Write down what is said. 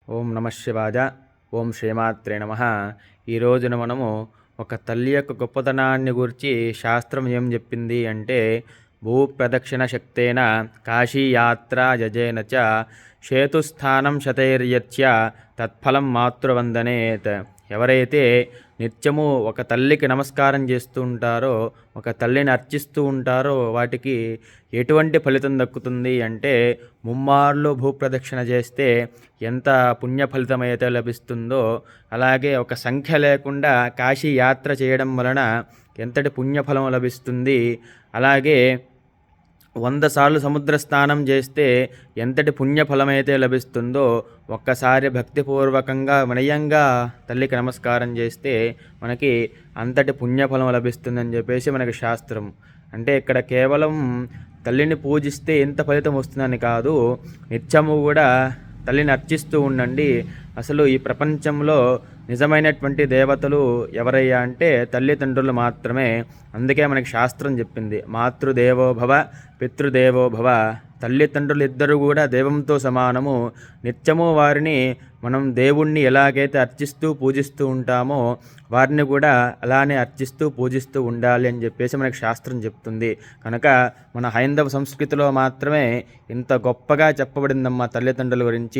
ఓం నమ శివాయ. ఓం శ్రీమాత్రే నమ. ఈ రోజున మనము ఒక తల్లి యొక్క గొప్పతనాన్ని గురించి శాస్త్రం ఏం చెప్పింది అంటే, భూప్రదక్షిణ శక్తేన కాశీయాత్ర యజేన చ సేతుస్థానం శతైర్యచ్య తత్ఫలం మాతృవందనేత్. ఎవరైతే నిత్యము ఒక తల్లికి నమస్కారం చేస్తూ ఉంటారో, ఒక తల్లిని అర్చిస్తూ ఉంటారో, వాటికి ఎటువంటి ఫలితం దక్కుతుంది అంటే, ముమ్మార్లు భూప్రదక్షిణ చేస్తే ఎంత పుణ్య ఫలితం అయితే లభిస్తుందో, అలాగే ఒక సంఖ్య లేకుండా కాశీ యాత్ర చేయడం వలన ఎంతటి పుణ్యఫలం లభిస్తుంది, అలాగే 100 సార్లు సముద్ర స్నానం చేస్తే ఎంతటి పుణ్యఫలమైతే లభిస్తుందో, ఒక్కసారి భక్తిపూర్వకంగా వినయంగా తల్లికి నమస్కారం చేస్తే మనకి అంతటి పుణ్యఫలం లభిస్తుందని చెప్పేసి మనకి శాస్త్రం. అంటే ఇక్కడ కేవలం తల్లిని పూజిస్తే ఎంత ఫలితం వస్తుందని కాదు, నిత్యము కూడా తల్లిని అర్చిస్తూ ఉండండి. అసలు ఈ ప్రపంచంలో నిజమైనటువంటి దేవతలు ఎవరయ్యా అంటే తల్లిదండ్రులు మాత్రమే. అందుకే మనకి శాస్త్రం చెప్పింది, మాతృదేవో భవ పితృదేవో భవ. తల్లిదండ్రులు ఇద్దరు కూడా దైవంతో సమానము. నిత్యము వారిని మనం దేవుణ్ణి ఎలాగైతే అర్చిస్తూ పూజిస్తూ ఉంటామో, వారిని కూడా అలానే అర్చిస్తూ పూజిస్తూ ఉండాలి అని చెప్పేసి మనకి శాస్త్రం చెప్తుంది. కనుక మన హైందవ సంస్కృతిలో మాత్రమే ఇంత గొప్పగా చెప్పబడిందమ్మా తల్లిదండ్రుల గురించి.